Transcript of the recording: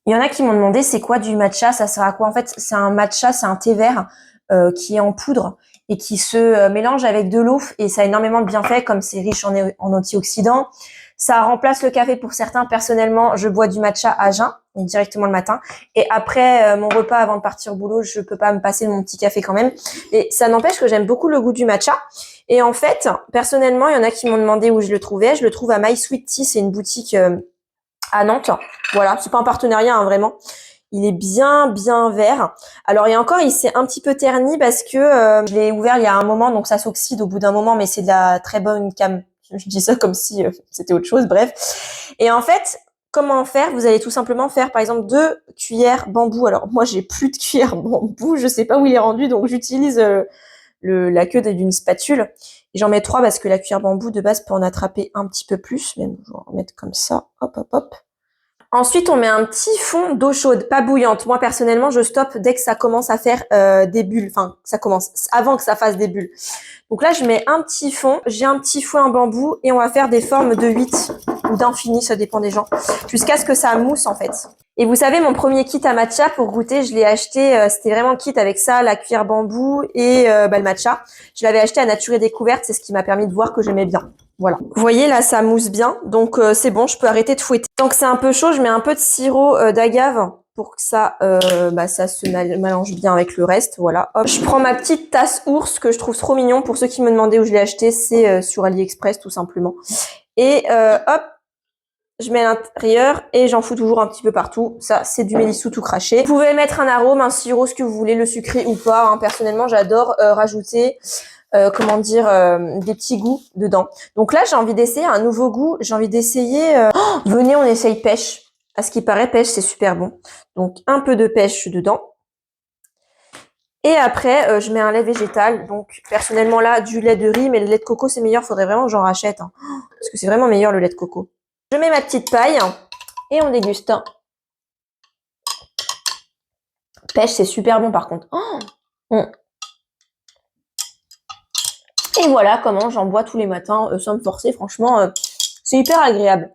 Il y en a qui m'ont demandé c'est quoi du matcha, ça sert à quoi? En fait, c'est un matcha, c'est un thé vert qui est en poudre et qui se mélange avec de l'eau et ça a énormément de bienfaits comme c'est riche en antioxydants. Ça remplace le café pour certains. Personnellement, je bois du matcha à jeun directement le matin et après mon repas avant de partir au boulot, je peux pas me passer de mon petit café quand même. Et ça n'empêche que j'aime beaucoup le goût du matcha. Et en fait, personnellement, il y en a qui m'ont demandé où je le trouvais. Je le trouve à My Sweet Tea, c'est une boutique à Nantes. Voilà, c'est pas un partenariat, hein, vraiment. Il est bien vert. Alors et encore, il s'est un petit peu terni parce que je l'ai ouvert il y a un moment, donc ça s'oxyde au bout d'un moment, mais c'est de la très bonne cam. Je dis ça comme si c'était autre chose, bref. Et en fait, comment faire? Vous allez tout simplement faire, par exemple, 2 cuillères bambou. Alors moi, j'ai plus de cuillère bambou, je sais pas où il est rendu, donc j'utilise la queue d'une spatule. Et j'en mets 3 parce que la cuillère bambou de base peut en attraper un petit peu plus. Même, je vais en mettre comme ça. Hop, hop, hop. Ensuite, on met un petit fond d'eau chaude, pas bouillante. Moi, personnellement, je stoppe dès que ça commence à faire des bulles. Enfin, ça commence avant que ça fasse des bulles. Donc là, je mets un petit fond. J'ai un petit fouet en bambou et on va faire des formes de 8 ou d'infini, ça dépend des gens, jusqu'à ce que ça mousse en fait. Et vous savez, mon premier kit à matcha pour goûter, je l'ai acheté, c'était vraiment le kit avec ça, la cuillère bambou et le matcha. Je l'avais acheté à Nature et Découverte, c'est ce qui m'a permis de voir que j'aimais bien. Voilà. Vous voyez, là, ça mousse bien, donc c'est bon, je peux arrêter de fouetter. Tant que c'est un peu chaud, je mets un peu de sirop d'agave pour que ça se mélange bien avec le reste. Voilà. Hop. Je prends ma petite tasse ours que je trouve trop mignon. Pour ceux qui me demandaient où je l'ai acheté, c'est sur AliExpress tout simplement. Et hop, je mets à l'intérieur et j'en fous toujours un petit peu partout. Ça, c'est du mélissou tout craché. Vous pouvez mettre un arôme, un sirop, ce que vous voulez, le sucré ou pas. Hein. Personnellement, j'adore rajouter des petits goûts dedans. Donc là, j'ai envie d'essayer un nouveau goût. J'ai envie d'essayer... venez, on essaye pêche. À ce qui paraît, pêche, c'est super bon. Donc, un peu de pêche dedans. Et après, je mets un lait végétal. Donc, personnellement, là, du lait de riz, mais le lait de coco, c'est meilleur. Faudrait vraiment que j'en rachète. Hein, parce que c'est vraiment meilleur, le lait de coco. Je mets ma petite paille et on déguste. Pêche, c'est super bon, par contre. Et voilà comment j'en bois tous les matins sans me forcer. Franchement, c'est hyper agréable.